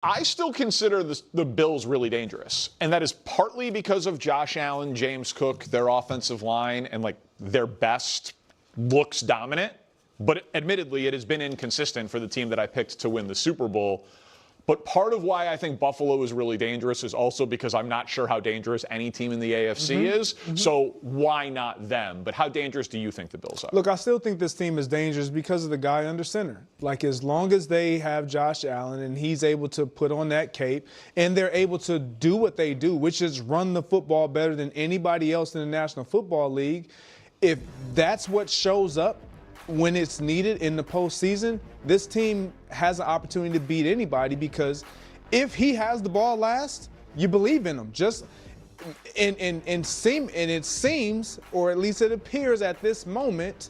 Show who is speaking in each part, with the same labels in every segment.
Speaker 1: I still consider the Bills really dangerous. And that is partly because of Josh Allen, James Cook, their offensive line, and like their best looks dominant. But admittedly, it has been inconsistent for the team that I picked to win the Super Bowl. But part of why I think Buffalo is really dangerous is also because I'm not sure how dangerous any team in the AFC is. So why not them? But how dangerous do you think the Bills are?
Speaker 2: Look, I still think this team is dangerous because of the guy under center. Like, as long as they have Josh Allen and he's able to put on that cape and they're able to do what they do, which is run the football better than anybody else in the National Football League, if that's what shows up when it's needed in the postseason, this team has an opportunity to beat anybody, because if he has the ball last, you believe in him. And it seems, or at least it appears at this moment,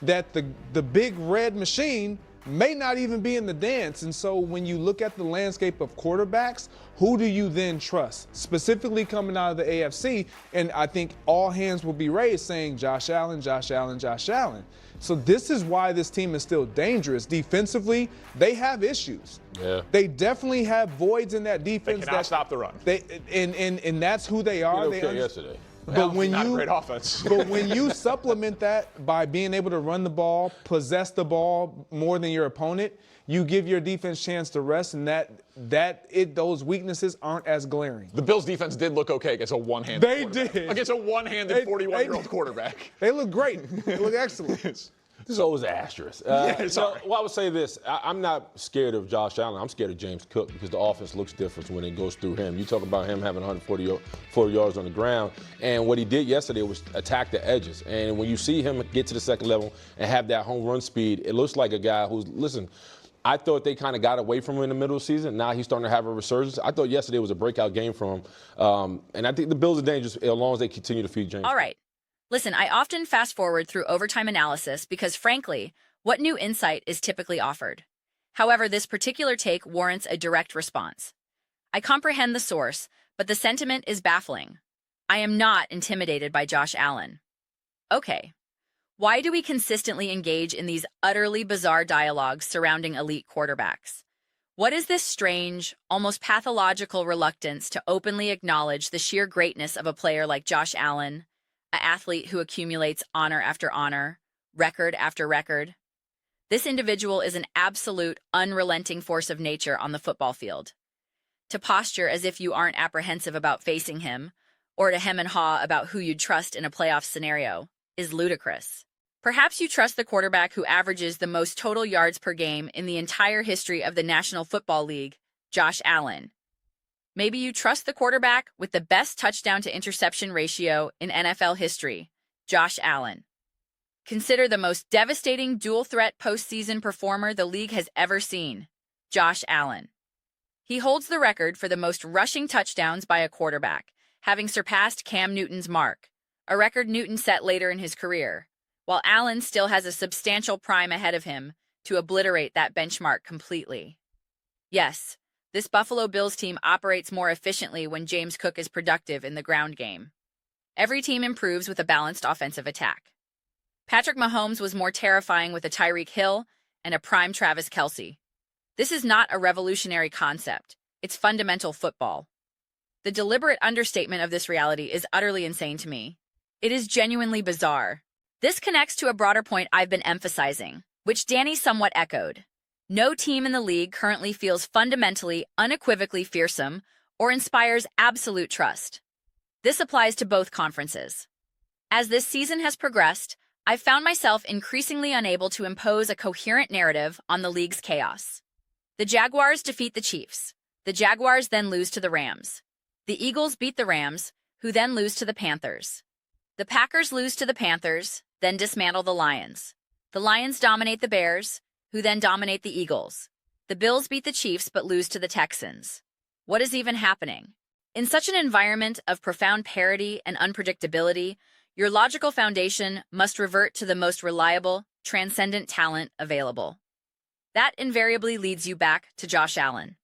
Speaker 2: that the big red machine may not even be in the dance. And so when you look at the landscape of quarterbacks, who do you then trust? Specifically coming out of the AFC, and I think all hands will be raised saying Josh Allen, Josh Allen, Josh Allen. So this is why this team is still dangerous. Defensively, they have issues.
Speaker 3: Yeah.
Speaker 2: They definitely have voids in that defense.
Speaker 1: They cannot stop the run.
Speaker 2: And that's who they are.
Speaker 3: Yesterday.
Speaker 2: But when
Speaker 1: not
Speaker 2: you
Speaker 1: a great offense.
Speaker 2: but when you supplement that by being able to run the ball, possess the ball more than your opponent, you give your defense a chance to rest, and those weaknesses aren't as glaring.
Speaker 1: The Bills' defense did look okay against a one-handed quarterback. Against a one-handed 41-year-old quarterback.
Speaker 2: They look great. They look excellent.
Speaker 3: This is always an asterisk.
Speaker 1: Well,
Speaker 3: I would say this. I'm not scared of Josh Allen. I'm scared of James Cook, because the offense looks different when it goes through him. You talk about him having 140 yards on the ground, and what he did yesterday was attack the edges. And when you see him get to the second level and have that home run speed, it looks like a guy who's, listen, I thought they kind of got away from him in the middle of the season. Now he's starting to have a resurgence. I thought yesterday was a breakout game for him. And I think the Bills are dangerous as long as they continue to feed James.
Speaker 4: All right. Listen, I often fast forward through overtime analysis because, frankly, what new insight is typically offered? However, this particular take warrants a direct response. I comprehend the source, but the sentiment is baffling. I am not intimidated by Josh Allen. Okay. Why do we consistently engage in these utterly bizarre dialogues surrounding elite quarterbacks? What is this strange, almost pathological reluctance to openly acknowledge the sheer greatness of a player like Josh Allen, an athlete who accumulates honor after honor, record after record? This individual is an absolute, unrelenting force of nature on the football field. To posture as if you aren't apprehensive about facing him, or to hem and haw about who you'd trust in a playoff scenario, is ludicrous. Perhaps you trust the quarterback who averages the most total yards per game in the entire history of the National Football League, Josh Allen. Maybe you trust the quarterback with the best touchdown-to-interception ratio in NFL history, Josh Allen. Consider the most devastating dual-threat postseason performer the league has ever seen, Josh Allen. He holds the record for the most rushing touchdowns by a quarterback, having surpassed Cam Newton's mark, a record Newton set later in his career, while Allen still has a substantial prime ahead of him to obliterate that benchmark completely. Yes, this Buffalo Bills team operates more efficiently when James Cook is productive in the ground game. Every team improves with a balanced offensive attack. Patrick Mahomes was more terrifying with a Tyreek Hill and a prime Travis Kelce. This is not a revolutionary concept. It's fundamental football. The deliberate understatement of this reality is utterly insane to me. It is genuinely bizarre. This connects to a broader point I've been emphasizing, which Danny somewhat echoed. No team in the league currently feels fundamentally, unequivocally fearsome or inspires absolute trust. This applies to both conferences. As this season has progressed, I've found myself increasingly unable to impose a coherent narrative on the league's chaos. The Jaguars defeat the Chiefs. The Jaguars then lose to the Rams. The Eagles beat the Rams, who then lose to the Panthers. The Packers lose to the Panthers, then dismantle the Lions. The Lions dominate the Bears, who then dominate the Eagles. The Bills beat the Chiefs but lose to the Texans. What is even happening? In such an environment of profound parity and unpredictability, your logical foundation must revert to the most reliable, transcendent talent available. That invariably leads you back to Josh Allen.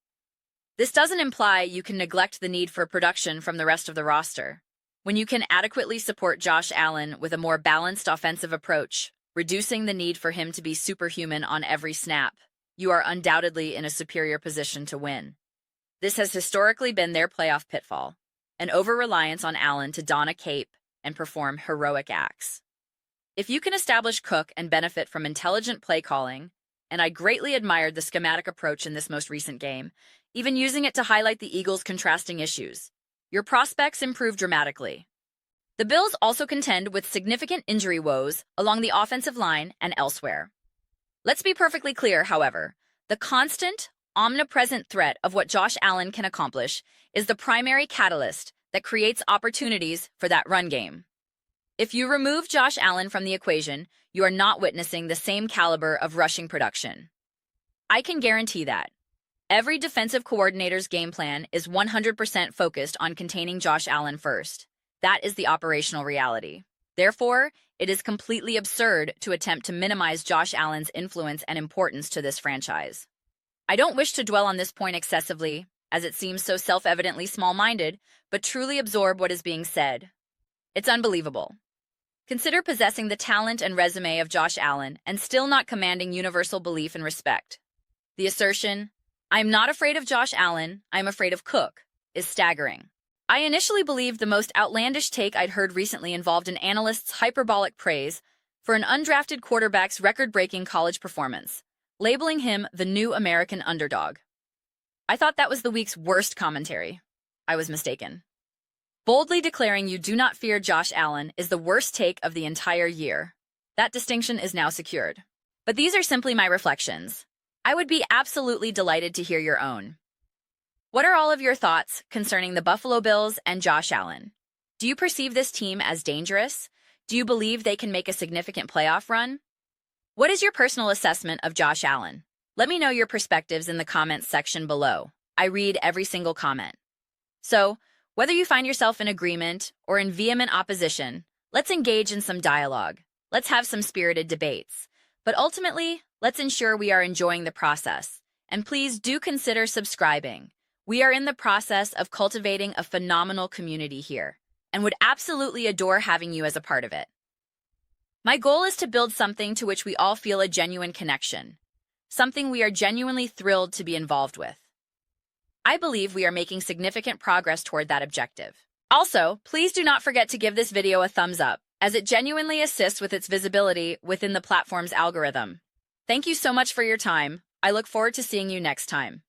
Speaker 4: This doesn't imply you can neglect the need for production from the rest of the roster. When you can adequately support Josh Allen with a more balanced offensive approach, reducing the need for him to be superhuman on every snap, you are undoubtedly in a superior position to win. This has historically been their playoff pitfall, an over-reliance on Allen to don a cape and perform heroic acts. If you can establish Cook and benefit from intelligent play calling, and I greatly admired the schematic approach in this most recent game, even using it to highlight the Eagles' contrasting issues, your prospects improve dramatically. The Bills also contend with significant injury woes along the offensive line and elsewhere. Let's be perfectly clear, however, the constant, omnipresent threat of what Josh Allen can accomplish is the primary catalyst that creates opportunities for that run game. If you remove Josh Allen from the equation, you are not witnessing the same caliber of rushing production. I can guarantee that. Every defensive coordinator's game plan is 100% focused on containing Josh Allen first. That is the operational reality. Therefore, it is completely absurd to attempt to minimize Josh Allen's influence and importance to this franchise. I don't wish to dwell on this point excessively, as it seems so self-evidently small-minded, but truly absorb what is being said. It's unbelievable. Consider possessing the talent and resume of Josh Allen and still not commanding universal belief and respect. The assertion, "I'm not afraid of Josh Allen, I'm afraid of Cook," is staggering. I initially believed the most outlandish take I'd heard recently involved an analyst's hyperbolic praise for an undrafted quarterback's record-breaking college performance, labeling him the new American underdog. I thought that was the week's worst commentary. I was mistaken. Boldly declaring you do not fear Josh Allen is the worst take of the entire year. That distinction is now secured. But these are simply my reflections. I would be absolutely delighted to hear your own. What are all of your thoughts concerning the Buffalo Bills and Josh Allen? Do you perceive this team as dangerous? Do you believe they can make a significant playoff run? What is your personal assessment of Josh Allen? Let me know your perspectives in the comments section below. I read every single comment. So, whether you find yourself in agreement or in vehement opposition, let's engage in some dialogue. Let's have some spirited debates. But ultimately, let's ensure we are enjoying the process. And please do consider subscribing. We are in the process of cultivating a phenomenal community here, and would absolutely adore having you as a part of it. My goal is to build something to which we all feel a genuine connection, something we are genuinely thrilled to be involved with. I believe we are making significant progress toward that objective. Also, please do not forget to give this video a thumbs up, as it genuinely assists with its visibility within the platform's algorithm. Thank you so much for your time. I look forward to seeing you next time.